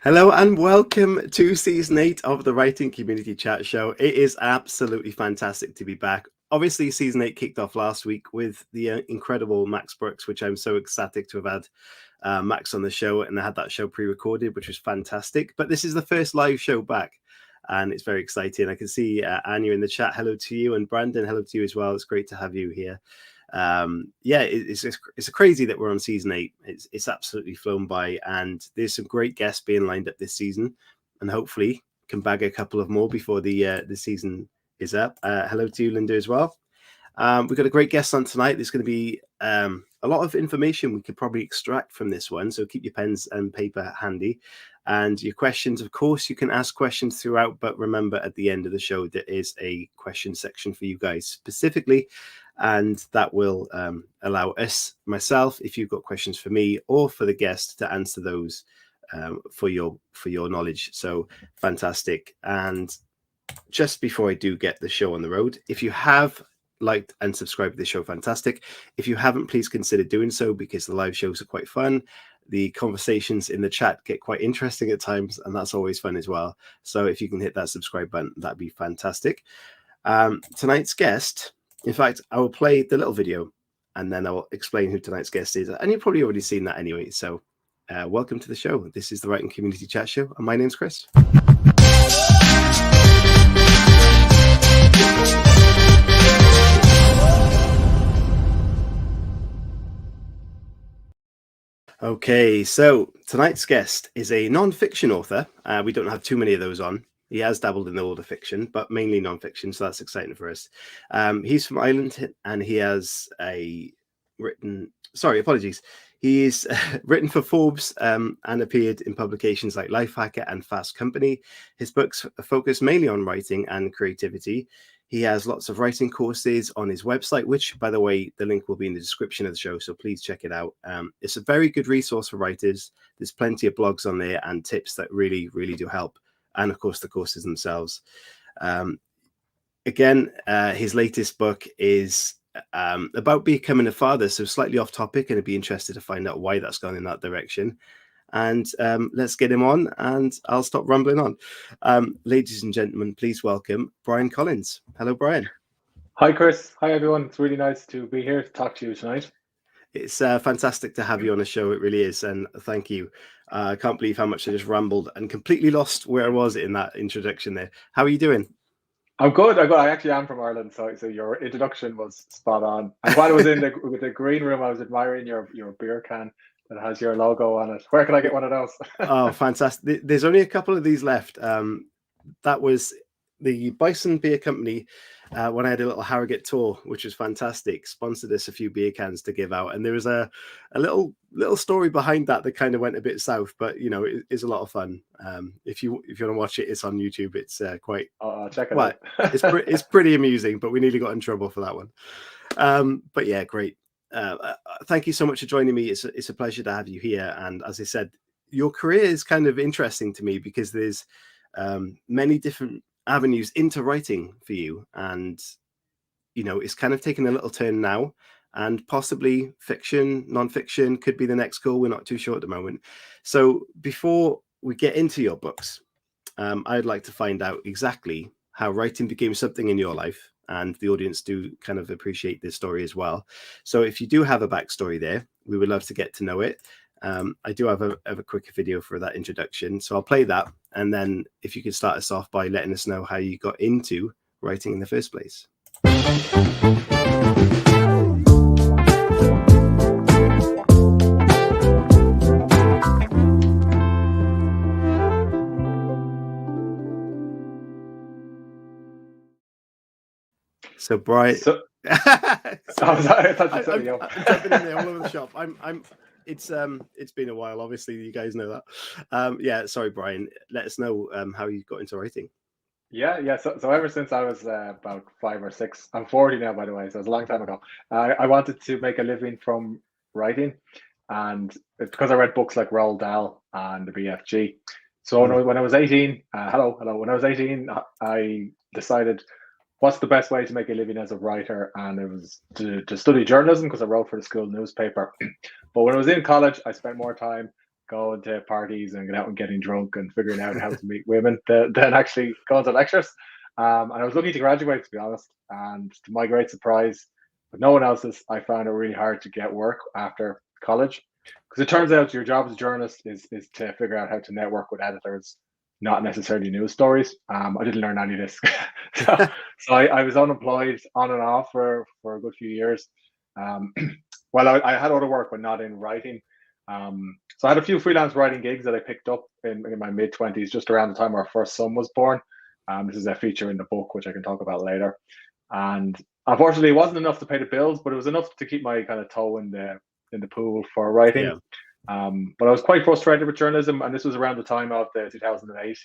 Hello and welcome to season 8 of the Writing Community Chat Show. It is absolutely fantastic to be back. Obviously, season 8 kicked off last week with the incredible Max Brooks, which I'm so ecstatic to have had Max on the show, and I had that show pre-recorded, which was fantastic. But this is the first live show back, and it's very exciting. I can see Anya in the chat. Hello to you, and Brandon, hello to you as well. It's great to have you here. It's crazy that we're on season 8. It's absolutely flown by, and there's some great guests being lined up this season, and hopefully can bag a couple of more before the season is up. Hello to you, Linda, as well. We've got a great guest on tonight. There's going to be a lot of information we could probably extract from this one, so keep your pens and paper handy. And your questions, of course, you can ask questions throughout, but remember at the end of the show, there is a question section for you guys specifically, and that will allow myself, if you've got questions for me or for the guest, to answer those for your knowledge. So fantastic. And just before I do get the show on the road, if you have liked and subscribed to the show, fantastic. If you haven't, please consider doing so, because the live shows are quite fun. The conversations in the chat get quite interesting at times, and that's always fun as well. So if you can hit that subscribe button, that'd be fantastic. Tonight's guest, in fact, I will play the little video and then I'll explain who tonight's guest is. And you've probably already seen that anyway. So welcome to the show. This is the Writing Community Chat Show, and my name's Chris. Okay, so tonight's guest is a non-fiction author. We don't have too many of those on. He has dabbled in the older fiction, but mainly non-fiction, so that's exciting for us. He's from Ireland, and he has He's written for Forbes and appeared in publications like Lifehacker and Fast Company. His books focus mainly on writing and creativity. He has lots of writing courses on his website, which, by the way, the link will be in the description of the show, so please check it out. It's a very good resource for writers. There's plenty of blogs on there and tips that really, really do help. And, of course, the courses themselves. His latest book is about becoming a father, so slightly off topic, and I'd be interested to find out why that's gone in that direction. And let's get him on, and I'll stop rambling on. Ladies and gentlemen, please welcome Bryan Collins. Hello, Bryan. Hi, Chris. Hi, everyone. It's really nice to be here to talk to you tonight. It's fantastic to have you on the show. It really is, and thank you. I can't believe how much I just rambled and completely lost where I was in that introduction there. How are you doing? I'm good. I actually am from Ireland, so your introduction was spot on. And while I was in the green room, I was admiring your beer can that has your logo on it. Where can I get one of those? Oh, fantastic. There's only a couple of these left. That was the Bison Beer Company when I had a little Harrogate tour, which was fantastic, sponsored us a few beer cans to give out. And there was a little story behind that kind of went a bit south, but it is a lot of fun. If you want to watch it, it's on YouTube. It's quite check it out. It's pretty amusing, but we nearly got in trouble for that one. But yeah, great. Thank you so much for joining me. It's a pleasure to have you here. And as I said, your career is kind of interesting to me because there's many different avenues into writing for you, and it's kind of taken a little turn now, and possibly fiction, non-fiction could be the next goal. We're not too sure at the moment. So before we get into your books, I'd like to find out exactly how writing became something in your life, and the audience do kind of appreciate this story as well. So if you do have a backstory there, we would love to get to know it. I do have a quick video for that introduction, so I'll play that, and then if you could start us off by letting us know how you got into writing in the first place. So Bryan, I thought you said I'm jumping in there all over the shop. It's been a while, obviously, you guys know that. Sorry, Bryan, let us know how you got into writing. So ever since I was about 5 or 6, I'm 40 now, by the way, so it's a long time ago. I wanted to make a living from writing, and it's because I read books like Roald Dahl and the BFG. So when I was 18, when I was 18, I decided what's the best way to make a living as a writer, and it was to study journalism because I wrote for the school newspaper. But when I was in college, I spent more time going to parties and going out and getting drunk and figuring out how to meet women than actually going to lectures. And I was lucky to graduate, to be honest. And to my great surprise, but no one else's, I found it really hard to get work after college. Because it turns out your job as a journalist is to figure out how to network with editors, not necessarily news stories. I didn't learn any of this. so I was unemployed on and off for a good few years. Well, I had other work, but not in writing. So I had a few freelance writing gigs that I picked up in my mid-20s, just around the time our first son was born. This is a feature in the book, which I can talk about later. And unfortunately, it wasn't enough to pay the bills, but it was enough to keep my kind of toe in the pool for writing. Yeah. But I was quite frustrated with journalism, and this was around the time of the 2008,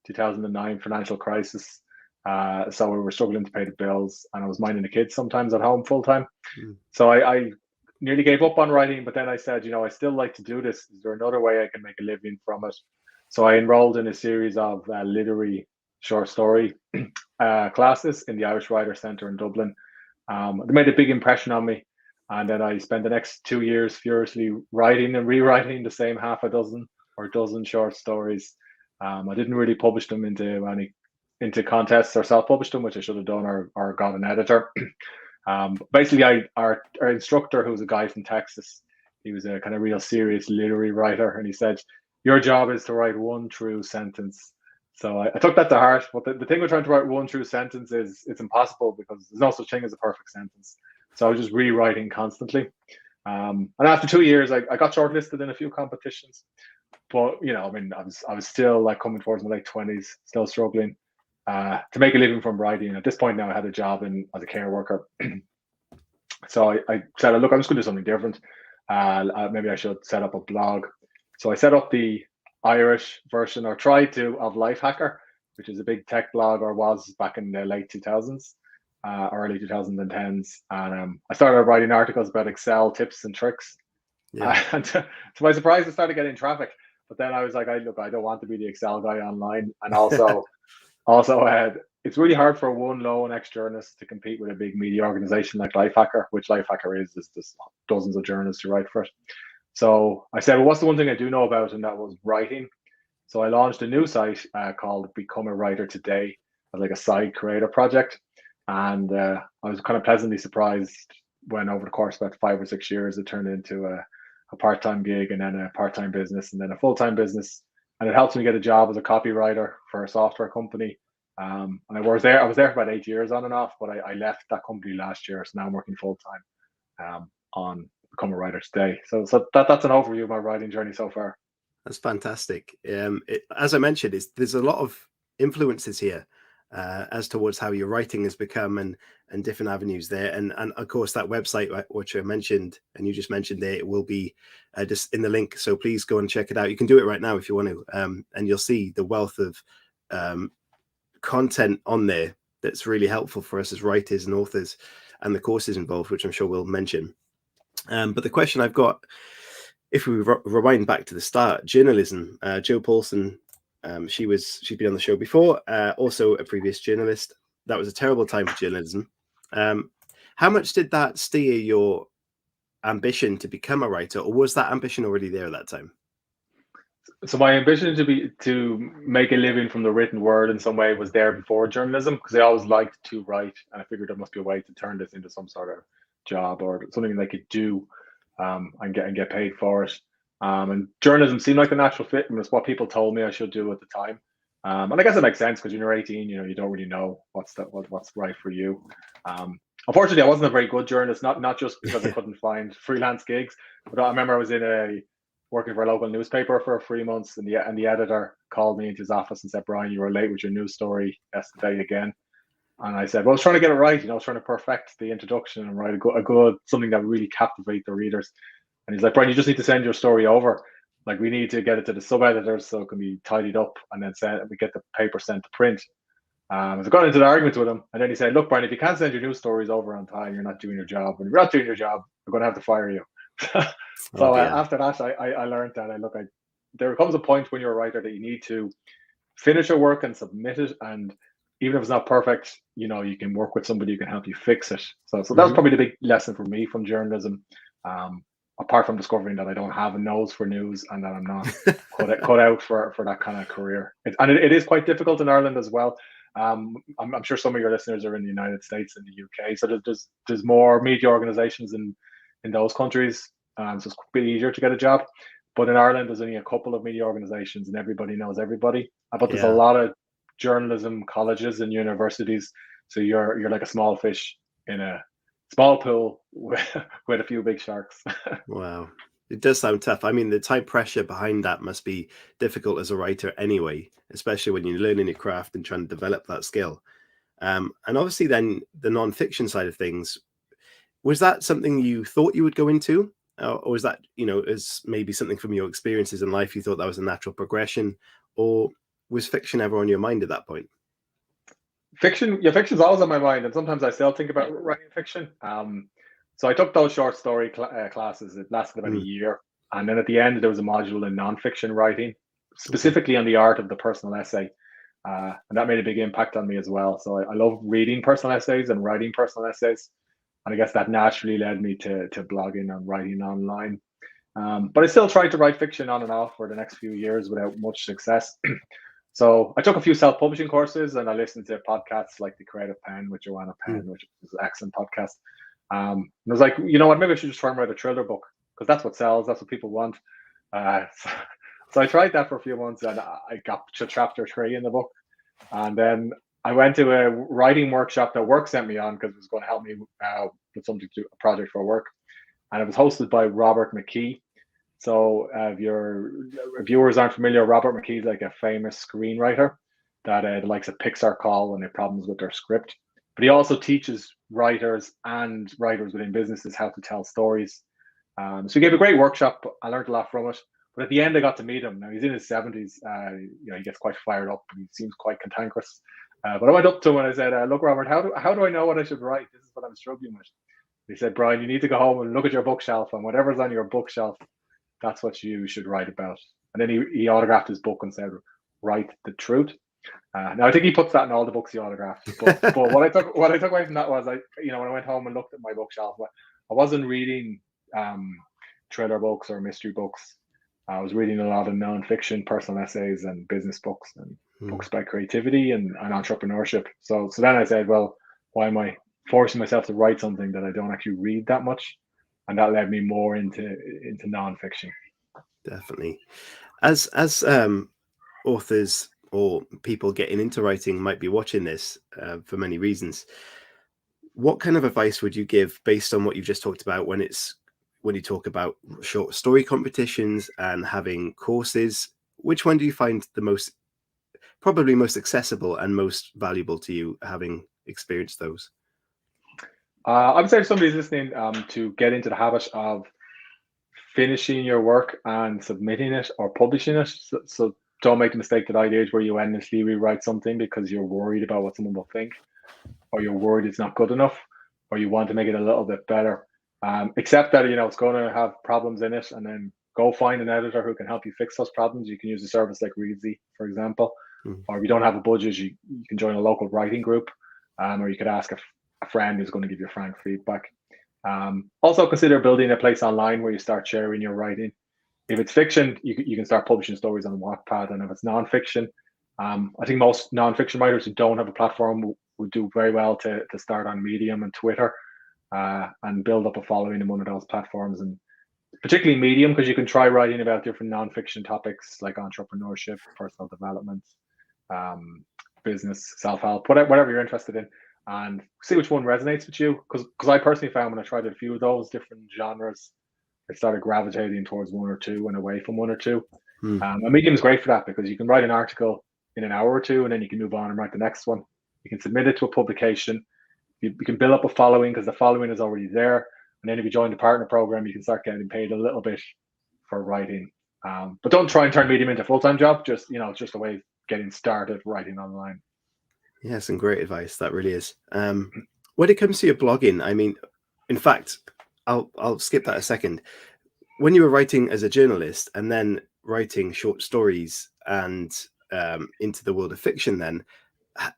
2009 financial crisis. So we were struggling to pay the bills, and I was minding the kids sometimes at home full time. So I nearly gave up on writing, but then I said, I still like to do this. Is there another way I can make a living from it? So I enrolled in a series of literary short story classes in the Irish Writers Centre in Dublin. They made a big impression on me. And then I spent the next 2 years furiously writing and rewriting the same half a dozen or dozen short stories. I didn't really publish them into contests or self-published them, which I should have done, or got an editor. Basically, our instructor, who was a guy from Texas, he was a kind of real serious literary writer, and he said, your job is to write one true sentence. So I took that to heart. But the thing with trying to write one true sentence is it's impossible, because there's no such thing as a perfect sentence. So I was just rewriting constantly. And after 2 years, I got shortlisted in a few competitions. But, I was still like coming towards my late 20s, still struggling to make a living from writing. At this point now, I had a job as a care worker. So I said, look, I'm just going to do something different. Maybe I should set up a blog. So I set up the Irish version, or tried to, of Lifehacker, which is a big tech blog, or was back in the late 2000s, early 2010s. And I started writing articles about Excel tips and tricks. Yeah. And to my surprise, I started getting traffic. But then I was like, I don't want to be the Excel guy online. And also, it's really hard for one lone ex-journalist to compete with a big media organization like Lifehacker, which Lifehacker is just dozens of journalists who write for it. So I said, well, what's the one thing I do know about? And that was writing. So I launched a new site called Become a Writer Today, as like a side creator project. And I was kind of pleasantly surprised when, over the course of about 5 or 6 years, it turned into a part-time gig, and then a part-time business, and then a full-time business. And it helped me get a job as a copywriter for a software company. And I was there for about 8 years on and off, but I left that company last year. So now I'm working full-time on Become a Writer Today. So that's an overview of my writing journey so far. That's fantastic. As I mentioned, there's a lot of influences here as towards how your writing has become, and different avenues there. And of course, that website, which I mentioned, and you just mentioned there, it will be just in the link. So please go and check it out. You can do it right now if you want to. And you'll see the wealth of content on there that's really helpful for us as writers and authors, and the courses involved, which I'm sure we'll mention. But the question I've got, if we rewind back to the start, journalism, Jo Paulson, she'd been on the show before, also a previous journalist. That was a terrible time for journalism. How much did that steer your ambition to become a writer, or was that ambition already there at that time? So my ambition to make a living from the written word in some way was there before journalism, because I always liked to write, and I figured there must be a way to turn this into some sort of job or something that I could do and get paid for it. And journalism seemed like the natural fit, and it's what people told me I should do at the time. And I guess it makes sense, because when you're 18, you don't really know what's right for you. Unfortunately, I wasn't a very good journalist, not just because I couldn't find freelance gigs, but I remember I was working for a local newspaper for 3 months, and the editor called me into his office and said, "Bryan, you were late with your news story yesterday again." And I said, well, I was trying to get it right. I was trying to perfect the introduction and write a good something that would really captivate the readers. And he's like, "Bryan, you just need to send your story over. Like, we need to get it to the sub-editors so it can be tidied up, and then we get the paper sent to print." So I got into the argument with him, and then he said, "Look, Bryan, if you can't send your news stories over on time, you're not doing your job. And if you're not doing your job, we're going to have to fire you." After that, I learned that there comes a point when you're a writer that you need to finish your work and submit it, and even if it's not perfect, you can work with somebody who can help you fix it. So that was probably the big lesson for me from journalism. apart from discovering that I don't have a nose for news and that I'm not cut out for that kind of career. It is quite difficult in Ireland as well. I'm sure some of your listeners are in the United States and the UK, so there's more media organizations in those countries, so it's a bit easier to get a job. But in Ireland, there's only a couple of media organizations, and everybody knows everybody. But there's a lot of journalism colleges and universities, so you're like a small fish in a small pool with a few big sharks. Wow. It does sound tough. I mean, the time pressure behind that must be difficult as a writer anyway, especially when you're learning your craft and trying to develop that skill. And obviously then the nonfiction side of things, was that something you thought you would go into? Or was that, as maybe something from your experiences in life, you thought that was a natural progression? Or was fiction ever on your mind at that point? Fiction's always on my mind, and sometimes I still think about writing fiction. So I took those short story classes. It lasted about a year, and then at the end there was a module in nonfiction writing, specifically on the art of the personal essay, and that made a big impact on me as well. So I love reading personal essays and writing personal essays, and I guess that naturally led me to blogging and writing online. But I still tried to write fiction on and off for the next few years without much success. So I took a few self-publishing courses, and I listened to podcasts like The Creative Pen with Joanna Penn, which is an excellent podcast. And I was like, you know what, maybe I should just try and write a thriller book, because that's what sells, that's what people want. So I tried that for a few months, and I got to chapter 3 in the book. And then I went to a writing workshop that work sent me on because it was going to help me with something to do, a project for work. And it was hosted by Robert McKee. So if your viewers aren't familiar, Robert McKee is like a famous screenwriter that the likes of Pixar call when they have problems with their script. But he also teaches writers and writers within businesses how to tell stories. So he gave a great workshop. I learned a lot from it. But at the end, I got to meet him. Now he's in his 70s. He gets quite fired up, and he seems quite cantankerous. But I went up to him and I said, "Look, Robert, how do I know what I should write? This is what I'm struggling with." He said, "Bryan, you need to go home and look at your bookshelf, and whatever's on your bookshelf, that's what you should write about." And then he autographed his book and said, "Write the truth." Now I think he puts that in all the books he autographed. But what I took away from that was, when I went home and looked at my bookshelf, I wasn't reading thriller books or mystery books. I was reading a lot of nonfiction, personal essays, and business books, and books about creativity and entrepreneurship. So then I said, well, why am I forcing myself to write something that I don't actually read that much? And that led me more into nonfiction. Definitely. As authors or people getting into writing might be watching this for many reasons, what kind of advice would you give based on what you've just talked about when you talk about short story competitions and having courses? Which one do you find probably most accessible and most valuable to you, having experienced those? I would say if somebody's listening, to get into the habit of finishing your work and submitting it or publishing it. So don't make the mistake that I did, where you endlessly rewrite something because you're worried about what someone will think, or you're worried it's not good enough, or you want to make it a little bit better. Except that it's going to have problems in it, and then go find an editor who can help you fix those problems. You can use a service like Readsy, for example, or if you don't have a budget, you can join a local writing group, or you could ask a friend who's going to give you frank feedback. Also consider building a place online where you start sharing your writing. If it's fiction, you can start publishing stories on Wattpad, and if it's nonfiction, I think most nonfiction writers who don't have a platform would do very well to start on Medium and Twitter, and build up a following in one of those platforms, and particularly Medium, because you can try writing about different nonfiction topics like entrepreneurship, personal development, business, self-help, whatever you're interested in, and see which one resonates with you. Because I personally found when I tried a few of those different genres, I started gravitating towards one or two and away from one or two. And Medium is great for that, because you can write an article in an hour or two, and then you can move on and write the next one. You can submit it to a publication. You can build up a following, because the following is already there. And then if you join the partner program, you can start getting paid a little bit for writing. But don't try and turn Medium into a full-time job. Just just a way of getting started writing online. Yeah, some great advice. That really is. When it comes to your blogging, I mean, in fact, I'll skip that a second. When you were writing as a journalist and then writing short stories and into the world of fiction, then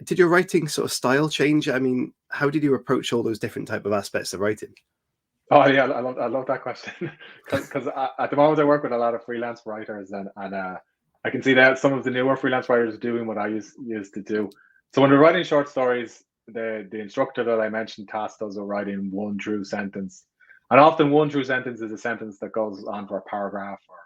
did your writing sort of style change? I mean, how did you approach all those different type of aspects of writing? Oh yeah, I love that question because at the moment I work with a lot of freelance writers and I can see that some of the newer freelance writers are doing what I used to do. So when we're writing short stories, the instructor that I mentioned tasked us with writing one true sentence, and often one true sentence is a sentence that goes on for a paragraph or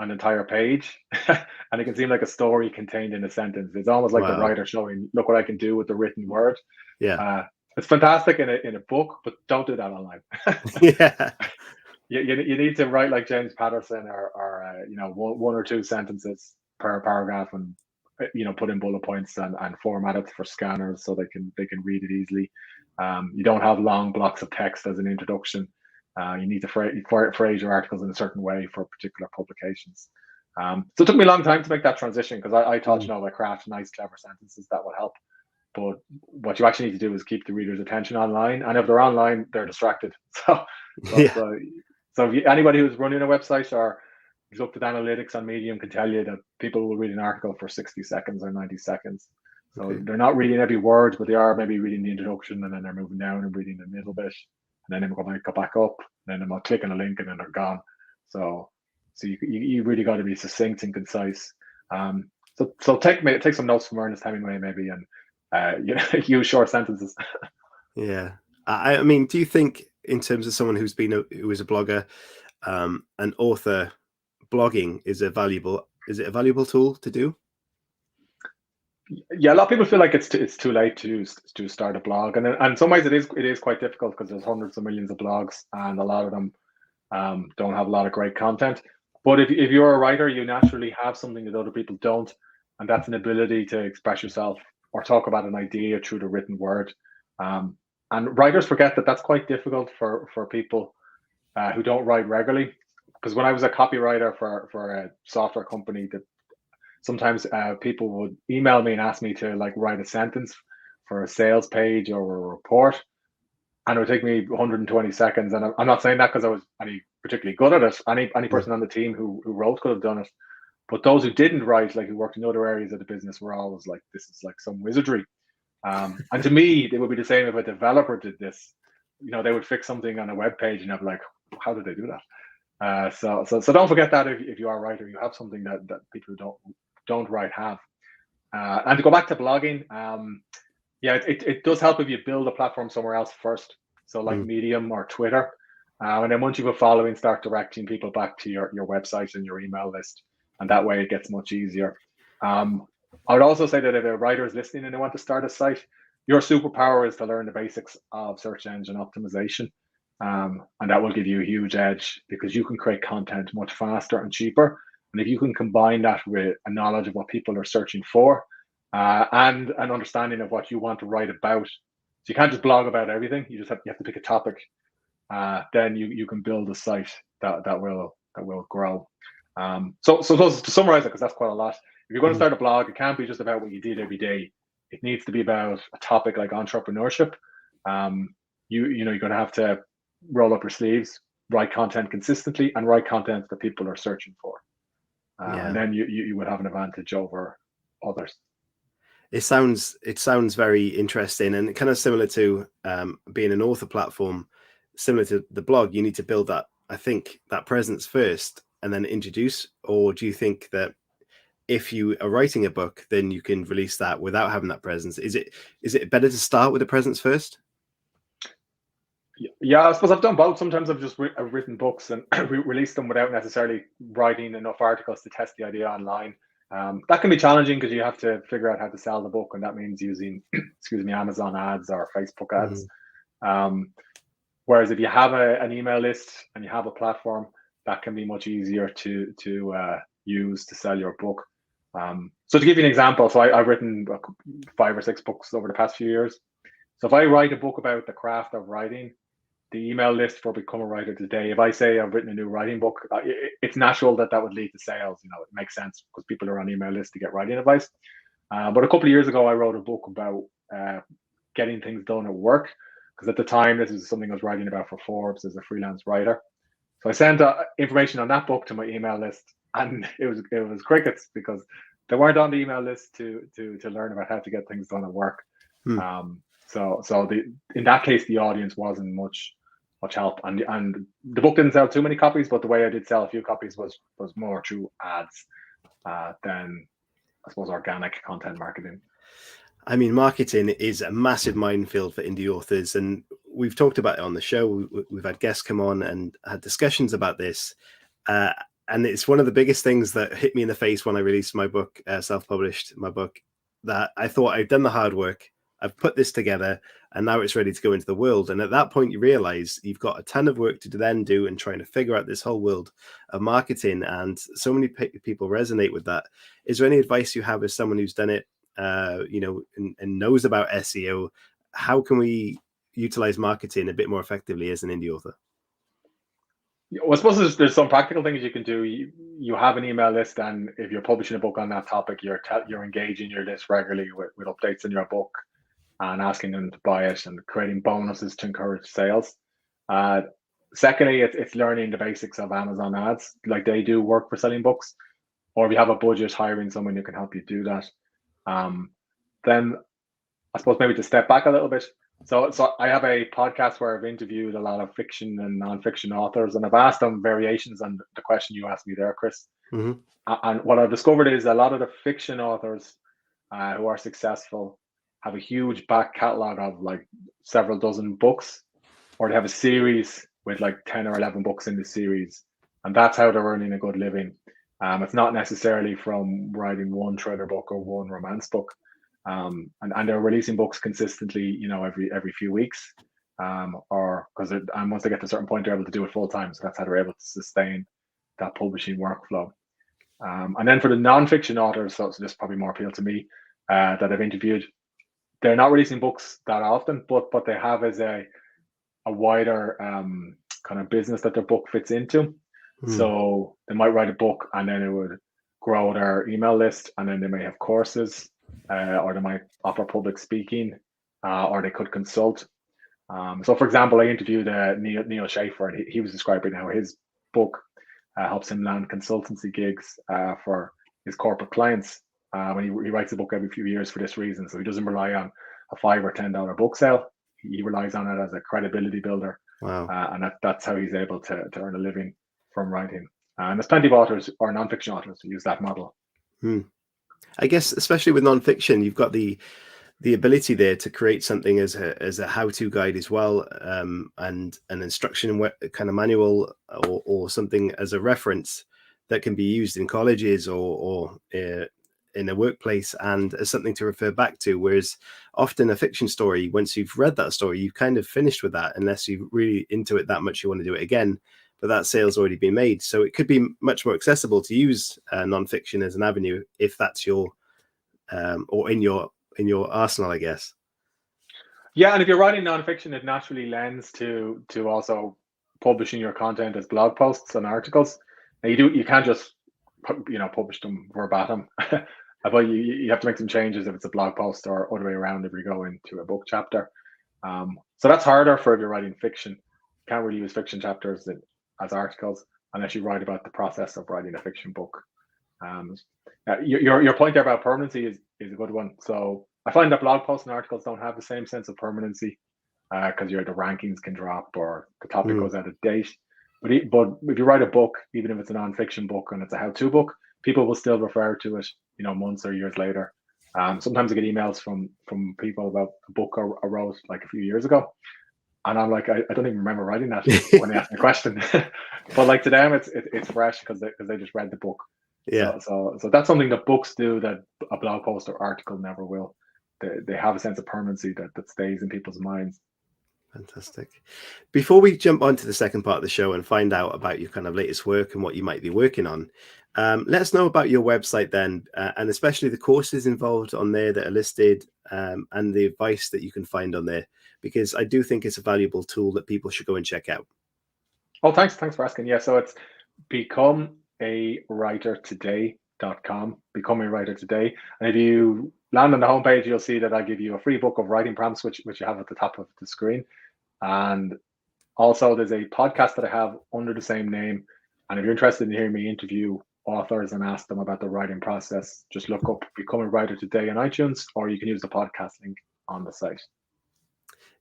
an entire page, and it can seem like a story contained in a sentence. It's almost like the Wow. writer showing, "Look what I can do with the written word." Yeah. Uh, it's fantastic in a book, but don't do that online. Yeah. You need to write like James Patterson or you know, one or two sentences per paragraph, and you know, put in bullet points and format it for scanners so they can read it easily. You don't have long blocks of text as an introduction. You need to phrase your articles in a certain way for particular publications. So it took me a long time to make that transition because I thought, Mm. you know, I craft nice, clever sentences that would help. But what you actually need to do is keep the reader's attention online, and if they're online, they're distracted. So, Yeah. so, so if anybody who's running a website or who's looked at analytics on Medium can tell you that people will read an article for 60 seconds or 90 seconds. So Okay. they're not reading every word, but they are maybe reading the introduction, and then they're moving down and reading the middle bit, and then they go back up, and then they might click on a link, and then they're gone. So, you really got to be succinct and concise. So take some notes from Ernest Hemingway maybe, and you know, use short sentences. Yeah. I mean, do you think, in terms of someone who is a blogger, an author, blogging is is it a valuable tool to do? Yeah, a lot of people feel like it's too late to start a blog, and in some ways it is quite difficult because there's hundreds of millions of blogs, and a lot of them don't have a lot of great content. But if you're a writer, you naturally have something that other people don't, and that's an ability to express yourself or talk about an idea through the written word. Um, and writers forget that that's quite difficult for people who don't write regularly. Because when I was a copywriter for a software company, that sometimes people would email me and ask me to like write a sentence for a sales page or a report, and it would take me 120 seconds. And I'm not saying that because I was any particularly good at it. Any Mm. person on the team who wrote could have done it, but those who didn't write, like who worked in other areas of the business, were always like, "This is like some wizardry." And to me, it would be the same if a developer did this. You know, they would fix something on a web page, and I'm like, "How did they do that?" So don't forget that if you are a writer, you have something that people who don't write have. And to go back to blogging, yeah, it does help if you build a platform somewhere else first. So like Mm. Medium or Twitter. And then once you have a following, start directing people back to your website and your email list. And that way it gets much easier. Um, I would also say that if a writer is listening and they want to start a site, your superpower is to learn the basics of search engine optimization. And that will give you a huge edge because you can create content much faster and cheaper. And if you can combine that with a knowledge of what people are searching for, and an understanding of what you want to write about. So you can't just blog about everything. You have to pick a topic. Then you can build a site that will grow. So those, to summarize it, because that's quite a lot. If you're going to Mm. start a blog, it can't be just about what you did every day. It needs to be about a topic like entrepreneurship. You know, you're going to have to roll up your sleeves, write content consistently, and write content that people are searching for. And Yeah. then you would have an advantage over others. It sounds very interesting, and kind of similar to being an author platform, similar to the blog. You need to build that, I think, that presence first, and then introduce. Or do you think that if you are writing a book, then you can release that without having that presence? Is it better to start with the presence first? Yeah, I suppose I've done both. Sometimes I've written books and released them without necessarily writing enough articles to test the idea online. That can be challenging because you have to figure out how to sell the book, and that means using, excuse me, Amazon ads or Facebook ads. Mm. Um, Whereas if you have an email list and you have a platform, that can be much easier to use to sell your book. So to give you an example, so I've written 5 or 6 books over the past few years. So if I write a book about the craft of writing, the email list for Become a Writer Today, if I say I've written a new writing book, it's natural that would lead to sales. You know, it makes sense because people are on email lists to get writing advice. But a couple of years ago, I wrote a book about getting things done at work because at the time, this is something I was writing about for Forbes as a freelance writer. So I sent information on that book to my email list, and it was crickets because they weren't on the email list to learn about how to get things done at work. Hmm. So in that case, the audience wasn't much. much help. And the book didn't sell too many copies, but the way I did sell a few copies was more through ads than, I suppose, organic content marketing. I mean, marketing is a massive minefield for indie authors, and we've talked about it on the show. We've had guests come on and had discussions about this. And it's one of the biggest things that hit me in the face when I released my book, self-published my book, that I thought I'd done the hard work. I've put this together and now it's ready to go into the world. And at that point, you realize you've got a ton of work to then do and trying to figure out this whole world of marketing. And so many people resonate with that. Is there any advice you have as someone who's done it, and knows about SEO? How can we utilize marketing a bit more effectively as an indie author? Well, I suppose there's some practical things you can do. You have an email list, and if you're publishing a book on that topic, you're engaging your list regularly with updates in your book and asking them to buy it and creating bonuses to encourage sales. Secondly, it's learning the basics of Amazon ads. Like, they do work for selling books, or if you have a budget, hiring someone who can help you do that. Then I suppose maybe to step back a little bit. So I have a podcast where I've interviewed a lot of fiction and nonfiction authors, and I've asked them variations on the question you asked me there, Chris. Mm-hmm. And what I've discovered is a lot of the fiction authors who are successful have a huge back catalog of like several dozen books, or they have a series with like 10 or 11 books in the series, and that's how they're earning a good living. It's not necessarily from writing one thriller book or one romance book. And they're releasing books consistently, every few weeks, or because and once they get to a certain point, they're able to do it full time. So that's how they're able to sustain that publishing workflow. And then for the nonfiction authors, so this probably more appeal to me, that I've interviewed, they're not releasing books that often, but what they have is a wider kind of business that their book fits into. So they might write a book and then it would grow their email list, and then they may have courses, or they might offer public speaking, or they could consult. So for example, I interviewed Neil Schaefer, and he was describing how his book helps him land consultancy gigs for his corporate clients when he writes a book every few years for this reason. So he doesn't rely on a $5 or $10 book sale. He relies on it as a credibility builder. Wow. And that's how he's able to earn a living from writing. And there's plenty of authors or nonfiction authors who use that model. I guess, especially with nonfiction, you've got the ability there to create something as a how-to guide as well, and an instruction kind of manual or something as a reference that can be used in colleges or in a workplace and as something to refer back to. Whereas often a fiction story, once you've read that story, you've kind of finished with that, unless you're really into it that much you want to do it again. But that sale's already been made. So it could be much more accessible to use nonfiction as an avenue if that's your or in your arsenal, I guess. Yeah, and if you're writing nonfiction, it naturally lends to also publishing your content as blog posts and articles. Now you can't just publish them verbatim. But you have to make some changes if it's a blog post, or other way around if you go into a book chapter. So that's harder for if you're writing fiction. You can't really use fiction chapters as articles unless you write about the process of writing a fiction book. Your point there about permanency is a good one. So I find that blog posts and articles don't have the same sense of permanency because the rankings can drop or the topic goes out of date. But if you write a book, even if it's a nonfiction book and it's a how-to book, people will still refer to it, months or years later. Sometimes I get emails from people about a book I wrote like a few years ago, and I'm like, I don't even remember writing that when they ask me a question. But like to them, it's fresh because they just read the book. Yeah. So that's something that books do that a blog post or article never will. They have a sense of permanency that stays in people's minds. Fantastic. Before we jump on to the second part of the show and find out about your kind of latest work and what you might be working on, let us know about your website then, and especially the courses involved on there that are listed, and the advice that you can find on there, because I do think it's a valuable tool that people should go and check out. Oh, thanks for asking. Yeah, so it's becomeawritertoday.com. Become a Writer Today. And if you land on the homepage, you'll see that I give you a free book of writing prompts, which you have at the top of the screen. And also there's a podcast that I have under the same name. And if you're interested in hearing me interview authors and ask them about the writing process, just look up Become a Writer Today on iTunes, or you can use the podcast link on the site.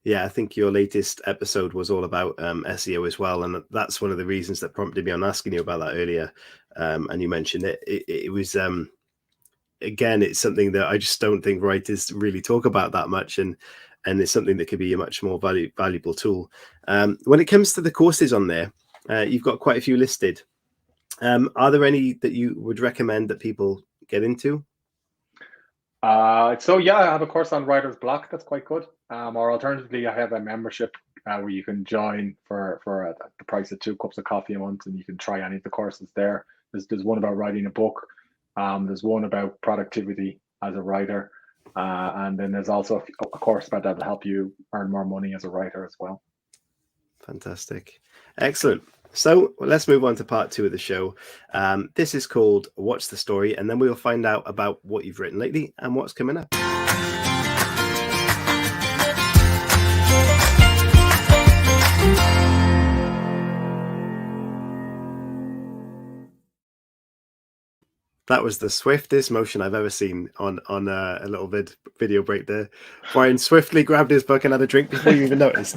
Yeah, I think your latest episode was all about SEO as well, and that's one of the reasons that prompted me on asking you about that earlier. And you mentioned it. It was again, it's something that I just don't think writers really talk about that much, and it's something that could be a much more valuable tool. When it comes to the courses on there, you've got quite a few listed. Are there any that you would recommend that people get into? So yeah, I have a course on writer's block that's quite good. Or alternatively, I have a membership where you can join for the price of 2 cups of coffee a month, and you can try any of the courses there. There's one about writing a book. There's one about productivity as a writer, and then there's also a course about that will help you earn more money as a writer as well. Fantastic. Excellent. So let's move on to part 2 of the show. This is called What's the Story? And then we'll find out about what you've written lately and what's coming up. That was the swiftest motion I've ever seen on a little video break there. Bryan swiftly grabbed his book and had a drink before you even noticed.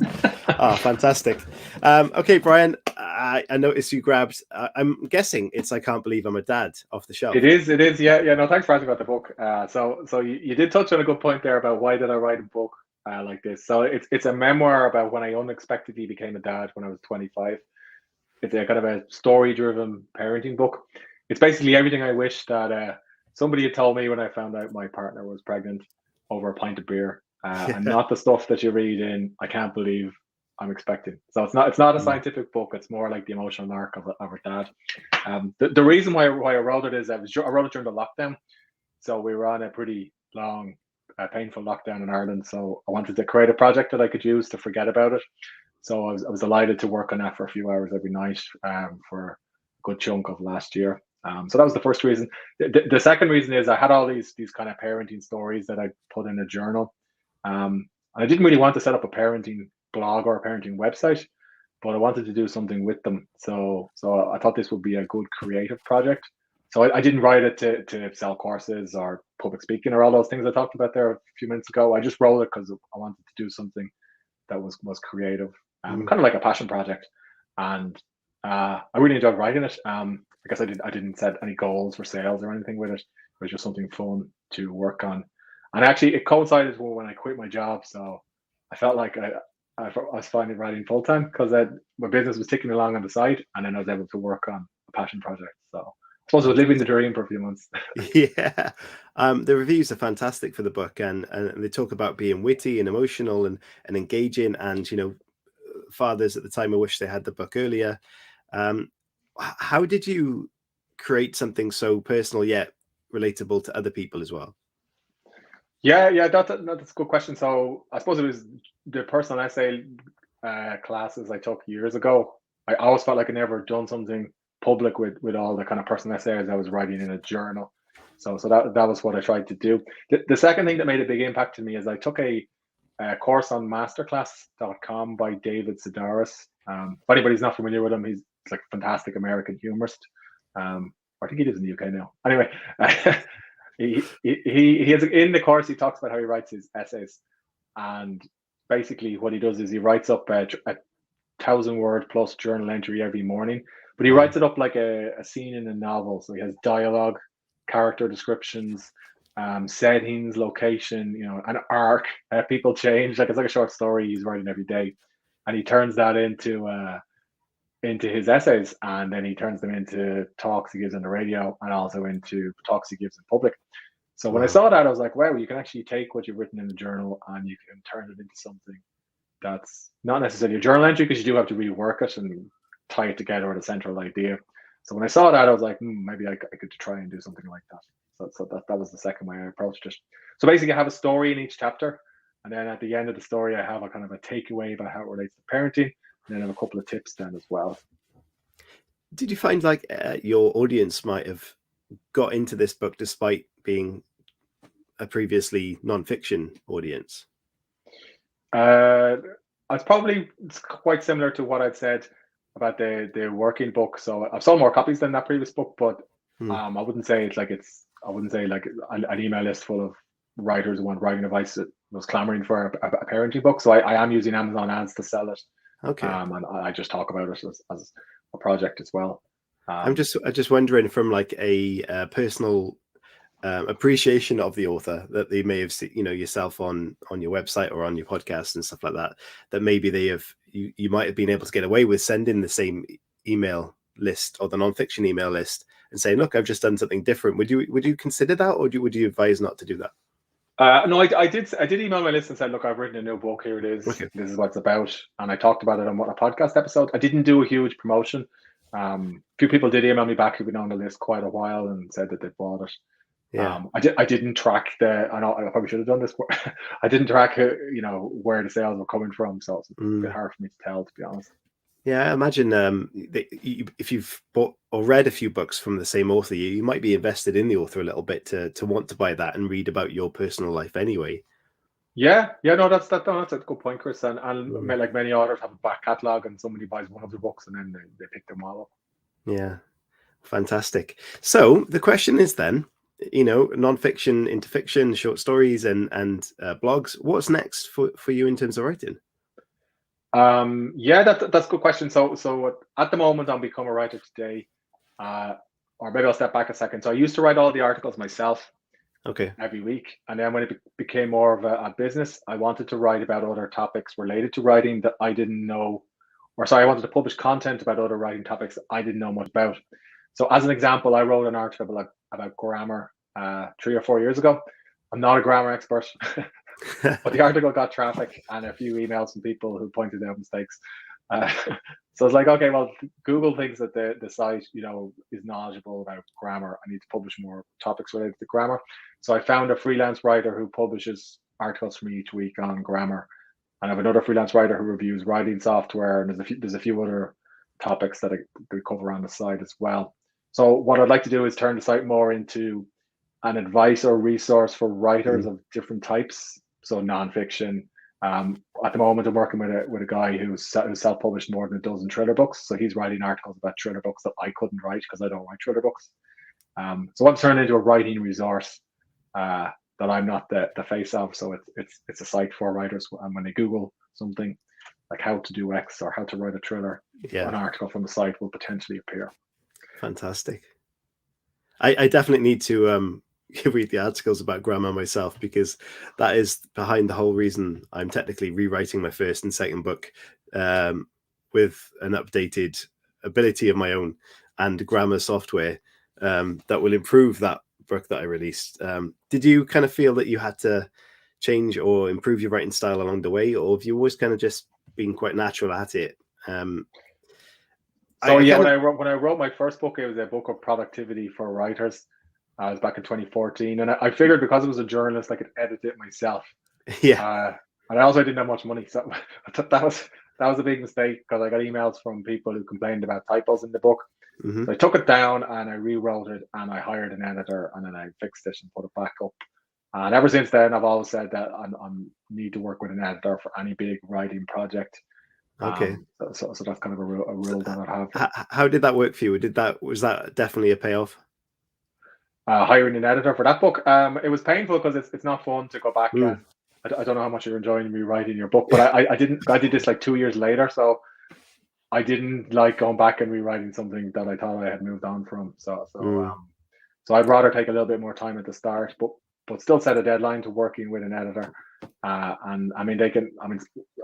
Oh, fantastic. Okay, Bryan, I noticed you grabbed, I'm guessing it's I Can't Believe I'm a Dad off the shelf. It is. Yeah. No, thanks for asking about the book. So you did touch on a good point there about why did I write a book like this. So it's a memoir about when I unexpectedly became a dad when I was 25. It's a kind of a story-driven parenting book. It's basically everything I wish that somebody had told me when I found out my partner was pregnant over a pint of beer, and not the stuff that you read in I Can't Believe I'm Expecting. So it's not a scientific book. It's more like the emotional arc of a dad. The reason why I wrote it is I wrote it during the lockdown. So we were on a pretty long, painful lockdown in Ireland. So I wanted to create a project that I could use to forget about it. So I was delighted to work on that for a few hours every night for a good chunk of last year. So that was the first reason. The second reason is I had all these kind of parenting stories that I put in a journal. And I didn't really want to set up a parenting blog or a parenting website, but I wanted to do something with them. So I thought this would be a good creative project. So I didn't write it to sell courses or public speaking or all those things I talked about there a few minutes ago. I just wrote it because I wanted to do something that was creative, kind of like a passion project. And I really enjoyed writing it. I guess I didn't set any goals for sales or anything with it. It was just something fun to work on. And actually, it coincided with when I quit my job. So I felt like I was finally writing full time because my business was ticking along on the side, and then I was able to work on a passion project. So I suppose I was living the dream for a few months. Yeah, the reviews are fantastic for the book, and they talk about being witty and emotional and engaging. And fathers at the time, I wish they had the book earlier. How did you create something so personal yet relatable to other people as well? Yeah, that's a good question. So I suppose it was the personal essay classes I took years ago. I always felt like I never done something public with all the kind of personal essays I was writing in a journal. So that was what I tried to do. The second thing that made a big impact to me is I took a course on masterclass.com by David Sedaris. If anybody's not familiar with him, he's like a fantastic American humorist. I think he lives in the UK now. Anyway, he has in the course he talks about how he writes his essays, and basically what he does is he writes up a 1,000-word plus journal entry every morning, but he writes it up like a scene in a novel. So he has dialogue, character descriptions, settings, location, an arc. People change. Like it's like a short story he's writing every day, and he turns that into his essays, and then he turns them into talks he gives on the radio and also into talks he gives in public. So when I saw that, I was like, wow, you can actually take what you've written in the journal and you can turn it into something that's not necessarily a journal entry, because you do have to rework it and tie it together with a central idea. So when I saw that, I was like, maybe I could try and do something like that. So that was the second way I approached it. So basically I have a story in each chapter, and then at the end of the story, I have a kind of a takeaway about how it relates to parenting. And then I have a couple of tips then as well. Did you find like your audience might have got into this book despite being a previously nonfiction audience? It's quite similar to what I'd said about the working book. So I've sold more copies than that previous book, but I wouldn't say I wouldn't say like an email list full of writers who want writing advice. was clamoring for a parenting book. So I am using Amazon ads to sell it. Okay. And I just talk about it as a project as well. I'm just wondering from like a personal appreciation of the author that they may have seen, yourself on your website or on your podcast and stuff like that, that maybe you might have been able to get away with sending the same email list or the nonfiction email list and saying, look, I've just done something different. Would you consider that, or would you advise not to do that? No, I did email my list and said, look, I've written a new book. Here it is. Okay. This is what it's about. And I talked about it on a podcast episode. I didn't do a huge promotion. A few people did email me back who've been on the list quite a while and said that they bought it. Yeah. I didn't track I know I probably should have done this, but I didn't track where the sales were coming from. So it's a bit hard for me to tell, to be honest. Yeah, I imagine if you've bought or read a few books from the same author, you might be invested in the author a little bit to want to buy that and read about your personal life anyway. Yeah, no, that's a good point, Chris. And like many authors have a back catalogue, and somebody buys one of their books and then they pick them all up. Yeah, fantastic. So the question is then, nonfiction into fiction, short stories, and blogs. What's next for you in terms of writing? Yeah, that's a good question. So at the moment, I'm Become a Writer Today, or maybe I'll step back a second. So I used to write all the articles myself, every week, and then when it became more of a business, I wanted to write about other topics related to writing that I didn't know, I wanted to publish content about other writing topics that I didn't know much about. So as an example, I wrote an article about grammar 3 or 4 years ago. I'm not a grammar expert. But the article got traffic and a few emails from people who pointed out mistakes. So it's like, okay, well, Google thinks that the site, is knowledgeable about grammar. I need to publish more topics related to grammar. So I found a freelance writer who publishes articles for me each week on grammar. And I have another freelance writer who reviews writing software. And there's a few other topics that I cover on the site as well. So what I'd like to do is turn the site more into an advice or resource for writers of different types. So nonfiction. At the moment, I'm working with a guy who's self-published more than a dozen thriller books. So he's writing articles about thriller books that I couldn't write because I don't write thriller books. So I'm turning into a writing resource that I'm not the face of. So it's a site for writers, and when they Google something like how to do X or how to write a thriller, an article from the site will potentially appear. Fantastic. I definitely need to read the articles about grammar myself, because that is behind the whole reason I'm technically rewriting my first and second book with an updated ability of my own and grammar software that will improve that book that I released. Did you kind of feel that you had to change or improve your writing style along the way, or have you always kind of just been quite natural at it? When I wrote my first book, it was a book of productivity for writers. It was back in 2014, and I figured because I was a journalist, I could edit it myself. Yeah. And I also didn't have much money, so I thought that was a big mistake, because I got emails from people who complained about typos in the book. So I took it down and I rewrote it, and I hired an editor, and then I fixed it and put it back up. And ever since then, I've always said that I need to work with an editor for any big writing project. Okay. So that's kind of a rule that I have. How did that work for you? Was that definitely a payoff? Hiring an editor for that book, it was painful because it's not fun to go back. And I don't know how much you're enjoying rewriting your book, but I did this like 2 years later, so I didn't like going back and rewriting something that I thought I had moved on from. So I'd rather take a little bit more time at the start, but still set a deadline to working with an editor. And I mean, I think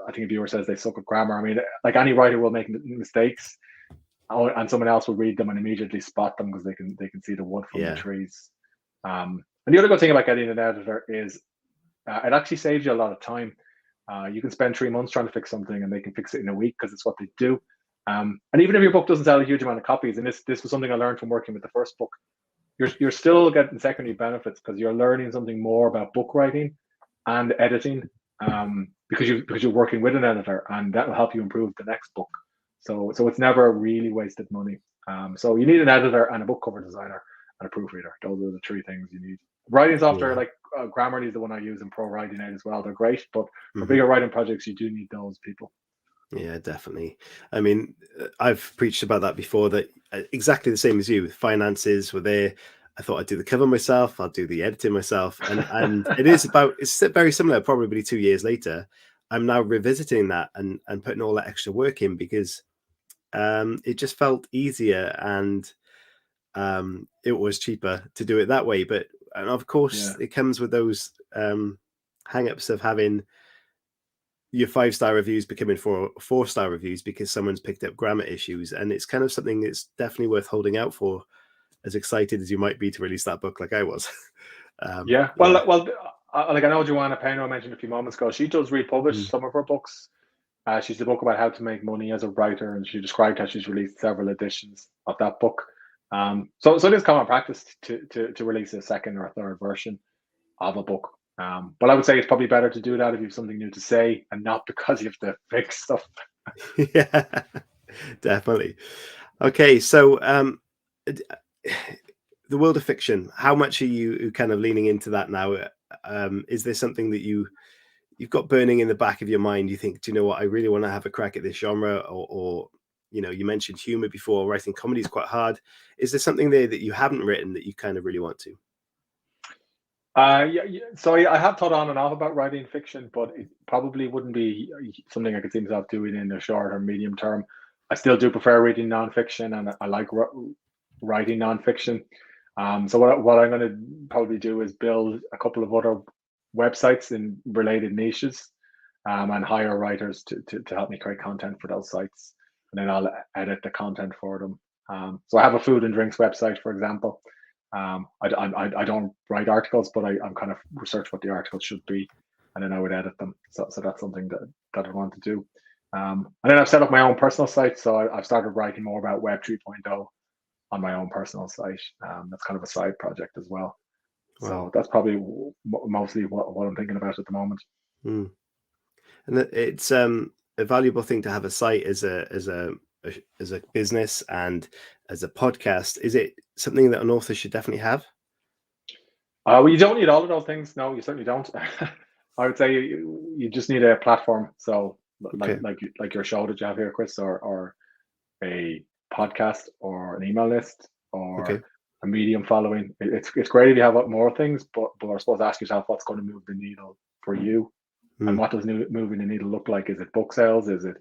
a viewer says they suck at grammar. I mean, like any writer will make mistakes, and someone else will read them and immediately spot them because they can see the wood from the trees. And the other good thing about getting an editor is it actually saves you a lot of time. You can spend 3 months trying to fix something, and they can fix it in a week because it's what they do. And even if your book doesn't sell a huge amount of copies, and this was something I learned from working with the first book, you're still getting secondary benefits because you're learning something more about book writing and editing, because you're working with an editor, and that will help you improve the next book. So it's never really wasted money. So you need an editor and a book cover designer and a proofreader. Those are the three things you need. Writing software like Grammarly is the one I use in Pro Writing Aid as well. They're great, but for bigger writing projects, you do need those people. Yeah, definitely. I mean, I've preached about that before, that exactly the same as you. Finances were there. I thought I'd do the cover myself. I'll do the editing myself, and it's very similar. Probably 2 years later, I'm now revisiting that and putting all that extra work in because it just felt easier and it was cheaper to do it that way. And of course, it comes with those hang-ups of having your 5-star reviews becoming 4-star reviews because someone's picked up grammar issues, and it's kind of something that's definitely worth holding out for. As excited as you might be to release that book, like I was. Well, like I know Joanna Penro mentioned a few moments ago, she does republish some of her books. She's the book about how to make money as a writer, and she described how she's released several editions of that book. So it is common practice to release a second or a third version of a book. But I would say it's probably better to do that if you have something new to say, and not because you have to fix stuff. Yeah, definitely. Okay, so the world of fiction, how much are you kind of leaning into that now? Is there something that you've got burning in the back of your mind? You think, do you know what, I really want to have a crack at this genre? Or you mentioned humor before. Writing comedy is quite hard. Is there something there that you haven't written that you kind of really want to? So I have thought on and off about writing fiction, but it probably wouldn't be something I could see myself doing in the short or medium term. I still do prefer reading nonfiction, and I like writing nonfiction. So what I'm going to probably do is build a couple of other websites in related niches, and hire writers to help me create content for those sites, and then I'll edit the content for them. So I have a food and drinks website, for example. I don't write articles, but I'm kind of research what the articles should be, and then I would edit them. So that's something that I want to do. And then I've set up my own personal site. So I've started writing more about Web 3.0 on my own personal site. That's kind of a side project as well. Wow. So that's probably mostly what I'm thinking about at the moment. And it's a valuable thing to have a site as a business and as a podcast. Is it something that an author should definitely have? Well, you don't need all of those things. No, you certainly don't. I would say you just need a platform. So like your show that you have here, Chris, or a podcast, or an email list, or a Medium following. It's great if you have more things, but I suppose ask yourself what's going to move the needle for you, and what does moving the needle look like? Is it book sales? Is it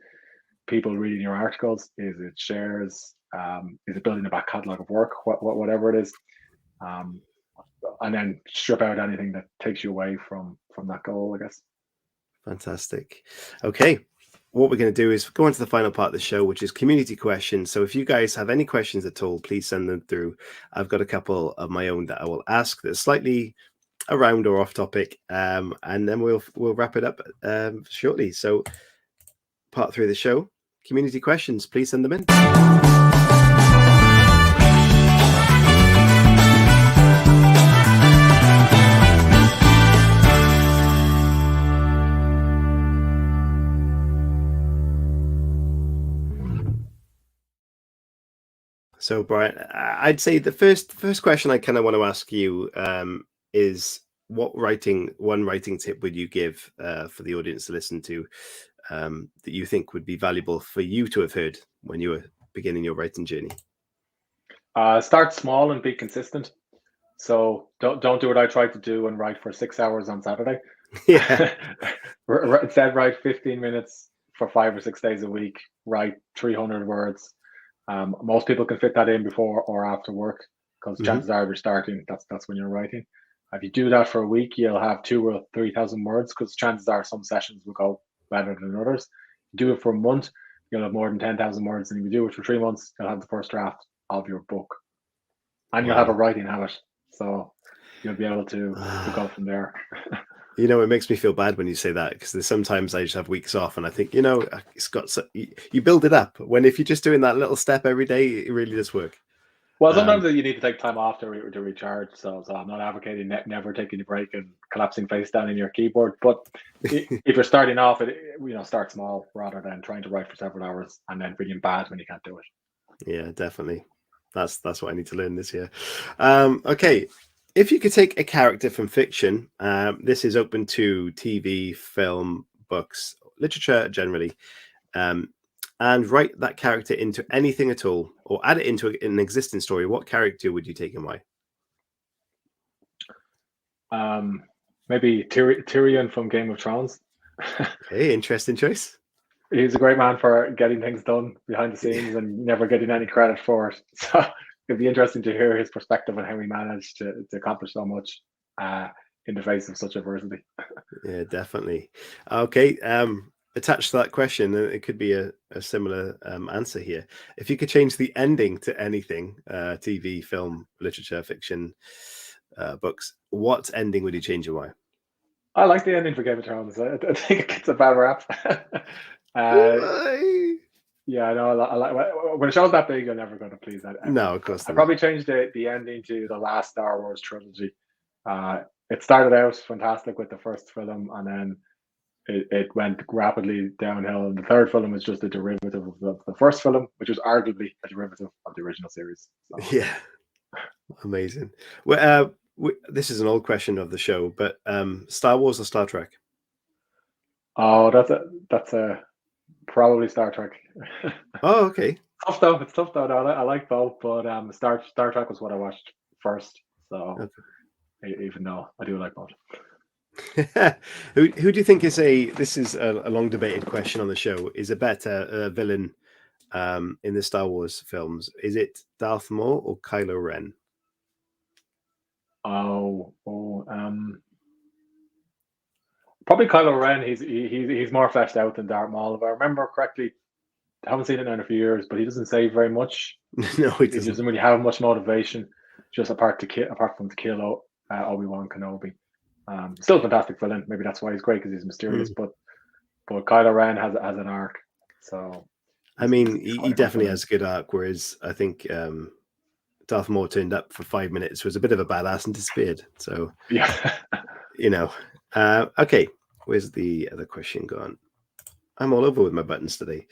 people reading your articles? Is it shares? Is it building a back catalog of work? Whatever it is, and then strip out anything that takes you away from that goal, I guess. Fantastic. Okay. What we're going to do is go on to the final part of the show, which is community questions. So if you guys have any questions at all, please send them through. I've got a couple of my own that I will ask that's slightly around or off topic, and then we'll wrap it up shortly. So part 3 of the show, community questions. Please send them in. So, Bryan, I'd say the first question I kind of want to ask you is, what one writing tip would you give for the audience to listen to that you think would be valuable for you to have heard when you were beginning your writing journey? Start small and be consistent. So don't do what I tried to do and write for 6 hours on Saturday. Yeah. Instead, write 15 minutes for 5 or 6 days a week. Write 300 words. Most people can fit that in before or after work, because chances are if you're starting, that's when you're writing. If you do that for a week, you'll have 2,000 or 3,000 words, because chances are some sessions will go better than others. If you do it for a month, you'll have more than 10,000 words, and if you do it for 3 months, you'll have the first draft of your book, and you'll have a writing habit, so you'll be able to go from there. It makes me feel bad when you say that, because there's sometimes I just have weeks off and I think, it's got you build it up, when if you're just doing that little step every day, it really does work. Well, sometimes you need to take time off to recharge. So I'm not advocating never taking a break and collapsing face down in your keyboard. But if you're starting off, start small rather than trying to write for several hours and then feeling bad when you can't do it. Yeah, definitely. That's what I need to learn this year. Okay. If you could take a character from fiction, this is open to TV, film, books, literature generally, and write that character into anything at all, or add it into an existing story, what character would you take and why? Maybe Tyrion from Game of Thrones. Okay, interesting choice. He's a great man for getting things done behind the scenes and never getting any credit for it. So it'd be interesting to hear his perspective on how he managed to accomplish so much in the face of such adversity. Yeah, definitely. Okay, attached to that question, it could be a similar answer here. If you could change the ending to anything, TV, film, literature, fiction, books, what ending would you change and why? I like the ending for Game of Thrones. I think it gets a bad rap. Why? Yeah, I know. When a show's that big, you're never going to please No, everyone. of course I not. probably changed the ending to the last Star Wars trilogy. It started out fantastic with the first film, and then it went rapidly downhill. And the third film is just a derivative of the first film, which was arguably a derivative of the original series. So. Yeah, amazing. Well, this is an old question of the show, but Star Wars or Star Trek? Oh, that's a probably Star Trek. Oh, okay. Tough though. It's tough though. No, I like both, but Star Trek was what I watched first. So even though I do like both. Who do you think is this is a long debated question on the show, is a better villain in the Star Wars films? Is it Darth Maul or Kylo Ren? Probably Kylo Ren. He's more fleshed out than Darth Maul. If I remember correctly, I haven't seen it in a few years, but he doesn't say very much. No, he doesn't doesn't really have much motivation, just apart from to kill Obi-Wan Kenobi. Still a fantastic villain. Maybe that's why he's great, because he's mysterious. But Kylo Ren has an arc. So I mean, he definitely has a good arc. Whereas I think Darth Maul turned up for 5 minutes, was a bit of a badass, and disappeared. So yeah, okay. Where's the other question gone? I'm all over with my buttons today.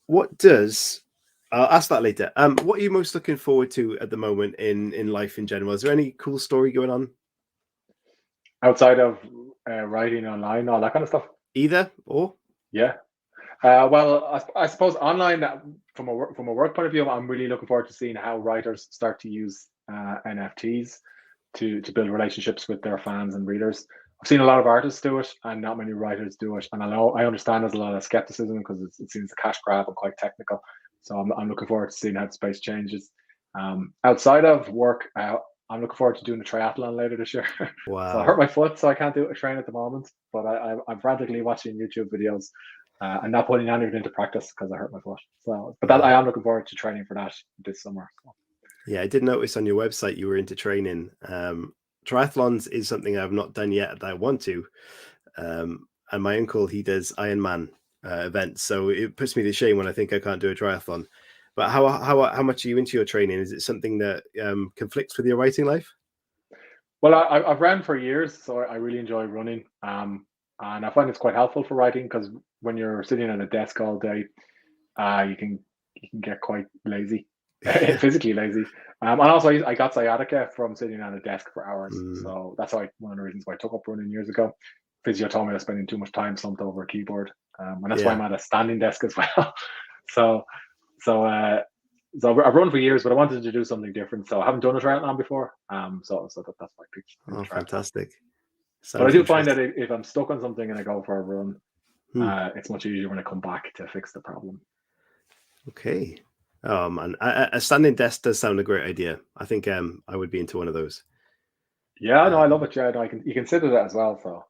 What does I'll ask that later. What are you most looking forward to at the moment in life in general? Is there any cool story going on? Outside of writing online, all that kind of stuff? Either or? Yeah. Well, I suppose online, from a work point of view, I'm really looking forward to seeing how writers start to use NFTs to build relationships with their fans and readers. I've seen a lot of artists do it, and not many writers do it. And I understand there's a lot of skepticism because it seems a cash grab and quite technical. So I'm looking forward to seeing how the space changes. Outside of work, I'm looking forward to doing a triathlon later this year. Wow. So I hurt my foot, so I can't do a train at the moment. But I'm frantically watching YouTube videos and not putting anything into practice because I hurt my foot. So, but that I am looking forward to training for that this summer. So. Yeah, I did notice on your website you were into training. Triathlons is something I've not done yet that I want to. And my uncle, he does Ironman events, so it puts me to shame when I think I can't do a triathlon. But how much are you into your training? Is it something that conflicts with your writing life? Well, I've ran for years, so I really enjoy running. And I find it's quite helpful for writing because when you're sitting at a desk all day, you can get quite lazy, physically lazy. And also, I got sciatica from sitting at a desk for hours. So that's one of the reasons why I took up running years ago. Physio told me I was spending too much time slumped over a keyboard, and that's why I'm at a standing desk as well. So I've run for years, but I wanted to do something different. So I haven't done a triathlon before. So that's why I picked. Oh, fantastic! But I do find that if I'm stuck on something and I go for a run, it's much easier when I come back to fix the problem. Okay. Oh man, a standing desk does sound a great idea. I think I would be into one of those. Yeah, no, I love it, Jed. You can sit at it as well. So.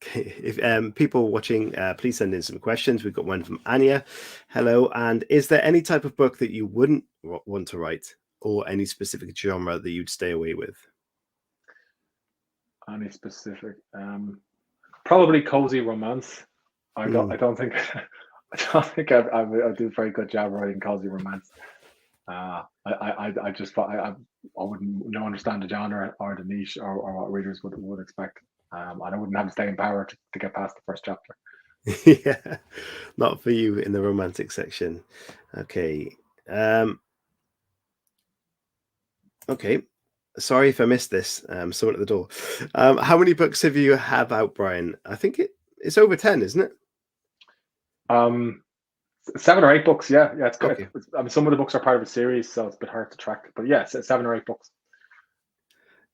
Okay. If people watching, please send in some questions. We've got one from Anya. Hello. And is there any type of book that you wouldn't want to write, or any specific genre that you'd stay away with? Any specific? Probably cozy romance. I don't think I do a very good job writing cozy romance. I wouldn't understand the genre or the niche or what readers would expect. And I wouldn't have the staying power to get past the first chapter. Yeah, not for you in the romantic section. Okay. Okay. Sorry if I missed this. Someone at the door. How many books have you have out, Bryan? I think it's over 10, isn't it? 7 or 8 books. Yeah, it's good. Okay. I mean, some of the books are part of a series, so it's a bit hard to track. But yeah, it's 7 or 8 books.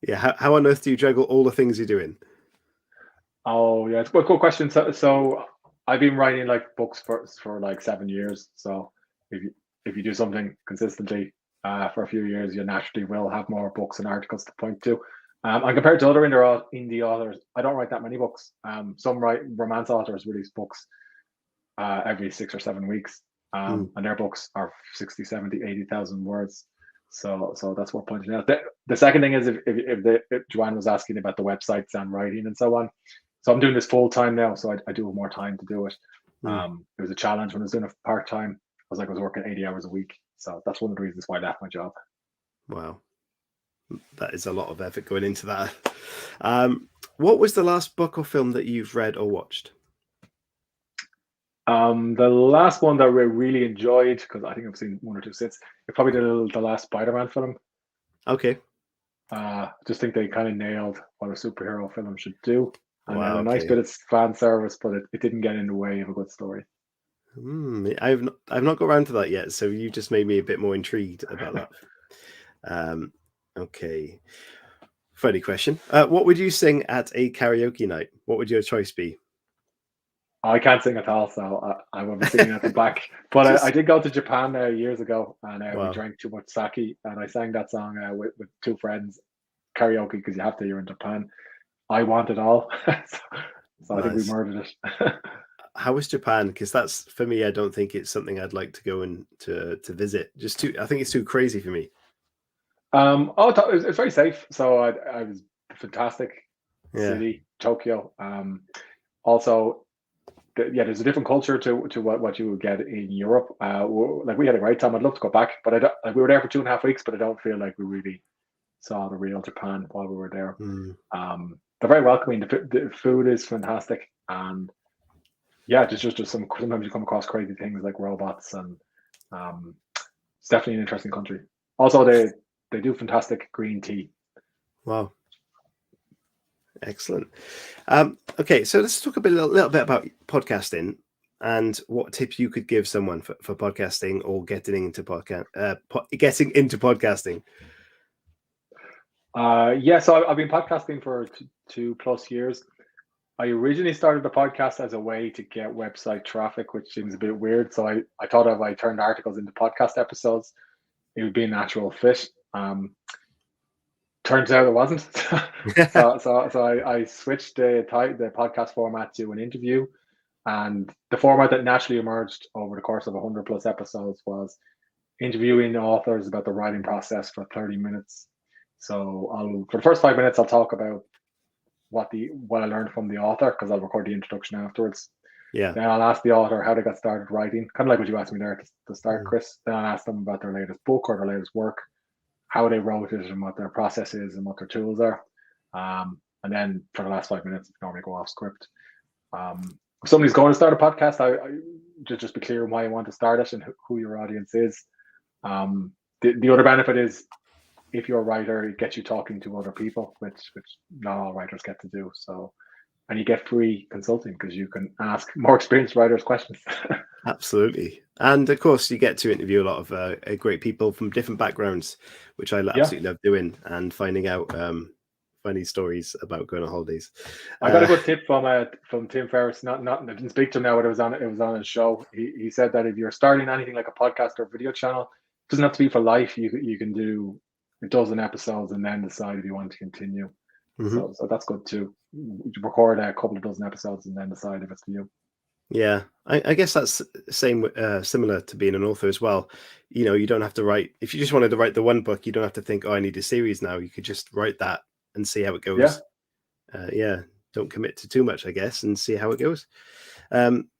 Yeah. How on earth do you juggle all the things you're doing? Oh yeah, it's a cool question. So I've been writing like books for like 7 years. So if you do something consistently for a few years, you naturally will have more books and articles to point to. And compared to other indie authors, I don't write that many books. Some romance authors release books every 6 or 7 weeks, Mm. and their books are 60, 70, 80,000 words. So that's worth pointing out. The second thing is if Joanne was asking about the websites and writing and so on. So I'm doing this full time now, so I do have more time to do it. Mm. It was a challenge when I was doing it part time. I was working 80 hours a week, so that's one of the reasons why I left my job. Wow, that is a lot of effort going into that. What was the last book or film that you've read or watched? The last one that I really enjoyed, because I think I've seen one or two since, it's probably the last Spider-Man film. Okay. Just think they kind of nailed what a superhero film should do, and Wow. a nice Okay. bit of fan service, but it didn't get in the way of a good story. I've not got around to that yet, so you just made me a bit more intrigued about that. Okay. Funny question. What would you sing at a karaoke night? What would your choice be? I can't sing at all, so I will be singing at the back. But I Just did go to Japan years ago, and we wow. drank too much sake, and I sang that song with two friends, karaoke, because you have to. You're in Japan. I want it all, so I think we Nice. murdered it. How was Japan? Because that's for me. I don't think it's something I'd like to go and to visit. I think it's too crazy for me. It's very safe. So I was fantastic Yeah. city, Tokyo. Also, there's a different culture to what you would get in Europe. Like we had a great time. I'd love to go back, but I don't, like, we were there for 2.5 weeks, but I don't feel like we really saw the real Japan while we were there. Mm. They're very welcoming. The food is fantastic, and yeah, just sometimes you come across crazy things like robots, and um, it's definitely an interesting country. Also, they do fantastic green tea. Wow. Excellent. Okay, so let's talk a little bit about podcasting and what tips you could give someone for podcasting or getting into getting into podcasting. Yeah, so I've been podcasting for 2+ years. I originally started the podcast as a way to get website traffic, which seems a bit weird. So I thought if I turned articles into podcast episodes, it would be a natural fit. Turns out it wasn't. I switched the podcast format to an interview, and the format that naturally emerged over the course of 100+ episodes was interviewing authors about the writing process for 30 minutes. So for the first 5 minutes, I'll talk about what I learned from the author, because I'll record the introduction afterwards. Yeah. Then I'll ask the author how they got started writing, kind of like what you asked me there to start, Mm. Chris. Then I'll ask them about their latest book or their latest work, how they wrote it, and what their process is, and what their tools are. And then for the last 5 minutes, I normally go off script. If somebody's going to start a podcast, I just be clear why you want to start it and who your audience is. The other benefit is, if you're a writer, it gets you talking to other people, which not all writers get to do. So, and you get free consulting because you can ask more experienced writers questions. Absolutely. And of course, you get to interview a lot of great people from different backgrounds, which I Yeah, absolutely love doing, and finding out funny stories about going on holidays. I got a good tip from Tim Ferriss. Not I didn't speak to him now, but it was on his show. He said that if you're starting anything like a podcast or video channel, it doesn't have to be for life. You can do a dozen episodes and then decide if you want to continue. Mhm. So that's good too. Record a couple of dozen episodes and then decide if it's for you. Yeah, I guess that's similar to being an author as well. You know, you don't have to write if you just wanted to write the one book. You don't have to think, oh, I need a series now. You could just write that and see how it Yeah. goes. Yeah, don't commit to too much, I guess, and see how it goes. Um,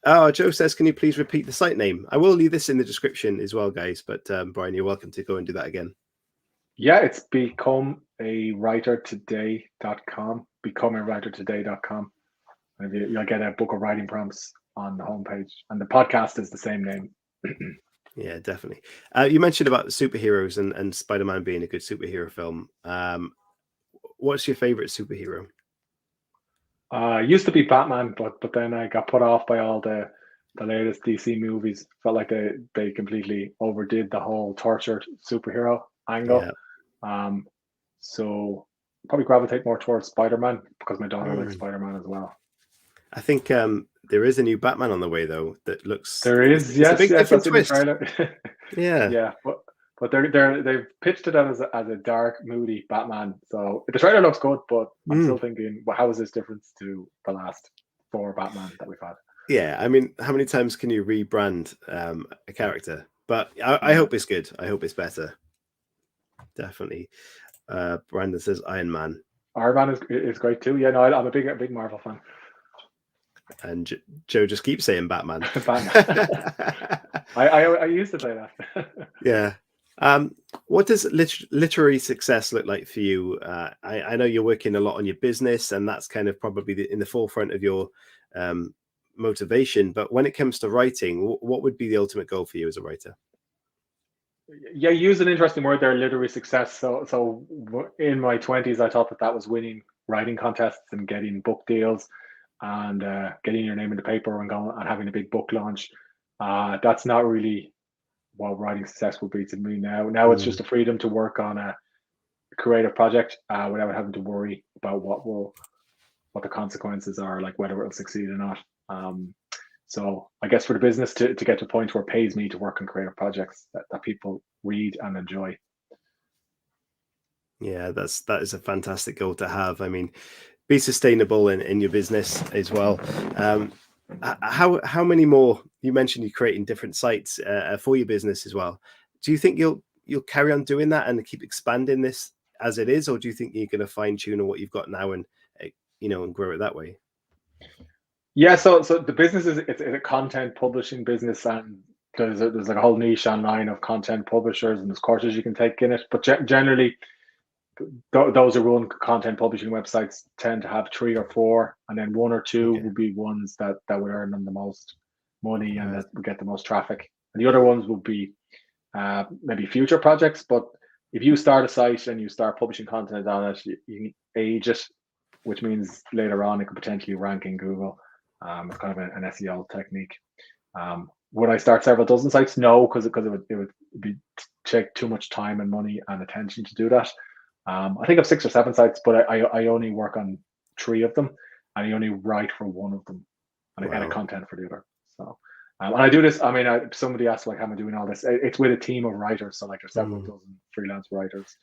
Joe says, can you please repeat the site name? I will leave this in the description as well, guys. But Bryan, you're welcome to go and do that again. Yeah, it's becomeawritertoday.com. Becomeawritertoday.com. And you'll get a book of writing prompts on the homepage. And the podcast is the same name. Yeah, definitely. You mentioned about superheroes and Spider-Man being a good superhero film. What's your favorite superhero? Used to be Batman, but then I got put off by all the latest DC movies. Felt like they completely overdid the whole tortured superhero angle. Yeah. Um, So probably gravitate more towards Spider-Man because my daughter likes Spider-Man as well. I think there is a new Batman on the way though that looks. There is, it's a big yes, different that's in the twist. trailer. Yeah, but they've pitched it as a dark, moody Batman. So the trailer looks good, but I'm still thinking, well, how is this different to the last 4 Batman that we've had? Yeah, I mean, how many times can you rebrand a character? But I hope it's good. I hope it's better. Definitely. Brandon says Iron Man. Iron Man is great too. Yeah, no, I'm a big Marvel fan. And Joe just keeps saying Batman. Batman. I used to say that. Yeah. What does literary success look like for you? I know you're working a lot on your business, and that's kind of probably in the forefront of your motivation. But when it comes to writing, what would be the ultimate goal for you as a writer? Yeah, you used an interesting word there, literary success. So in my 20s, I thought that was winning writing contests and getting book deals and getting your name in the paper and going and having a big book launch. That's not really what writing success will be to me now. Now it's just the freedom to work on a creative project without having to worry about what the consequences are, like whether it'll succeed or not. So I guess for the business to get to a point where it pays me to work on creative projects that people read and enjoy. Yeah, that is a fantastic goal to have. I mean, be sustainable in your business as well. How many more? You mentioned you're creating different sites for your business as well. Do you think you'll carry on doing that and keep expanding this as it is, or do you think you're going to fine tune on what you've got now and and grow it that way? Yeah, so the business it's a content publishing business, and there's like a whole niche online of content publishers, and there's courses you can take in it. But generally, those who run content publishing websites tend to have 3 or 4, and then 1 or 2 would be ones that would earn them the most money and that would get the most traffic. And the other ones would be maybe future projects. But if you start a site and you start publishing content on it, you age it, which means later on it could potentially rank in Google. It's kind of an SEO technique. Would I start several dozen sites? No, because it would take too much time and money and attention to do that. I think I have 6 or 7 sites, but I only work on 3 of them, and I only write for 1 of them, and I edit content for the other. So, and I do this. I mean, somebody asked like, how am I doing all this? It's with a team of writers. So like, there's several dozen freelance writers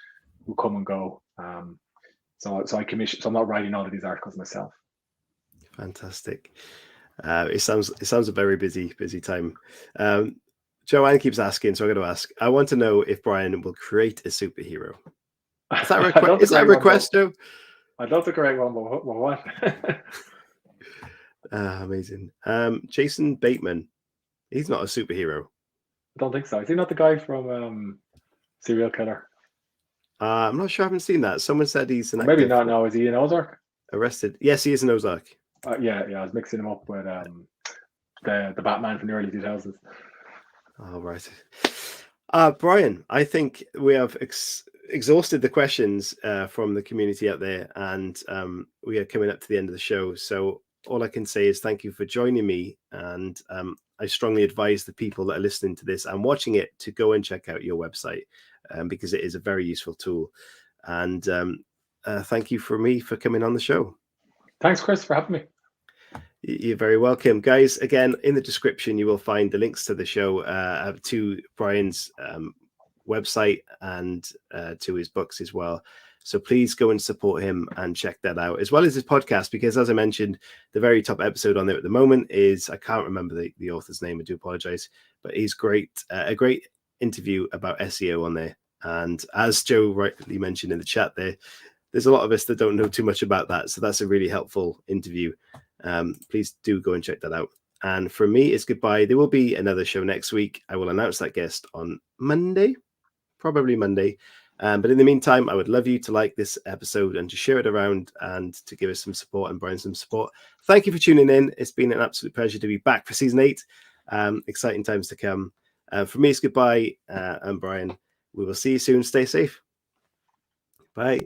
who come and go. So I commission. So I'm not writing all of these articles myself. Fantastic. It sounds a very busy time. Joanne keeps asking, so I'm going to ask. I want to know if Bryan will create a superhero. Is that a request, Joe? I'd love to create one, but what? Amazing. Jason Bateman. He's not a superhero. I don't think so. Is he not the guy from Serial Killer? I'm not sure. I haven't seen that. Someone said he's an maybe not. No, is he in Ozark? Arrested. Yes, he is in Ozark. Yeah. I was mixing him up with the Batman from the early 2000s. Oh, right. Bryan, I think we have exhausted the questions from the community out there, and we are coming up to the end of the show. So all I can say is thank you for joining me, and I strongly advise the people that are listening to this and watching it to go and check out your website because it is a very useful tool. And thank you for coming on the show. Thanks, Chris, for having me. You're very welcome, guys. Again, in the description, you will find the links to the show, to Bryan's website and to his books as well. So please go and support him and check that out, as well as his podcast, because as I mentioned, the very top episode on there at the moment is, I can't remember the author's name, I do apologize, but he's great, a great interview about SEO on there. And as Joe rightly mentioned in the chat there's a lot of us that don't know too much about that. So that's a really helpful interview. Please do go and check that out. And from me, it's goodbye. There will be another show next week. I will announce that guest on Monday, probably Monday. But in the meantime, I would love you to like this episode and to share it around and to give us some support and Bryan some support. Thank you for tuning in. It's been an absolute pleasure to be back for season 8. Exciting times to come. For me, it's goodbye. I'm Bryan. We will see you soon. Stay safe. Bye.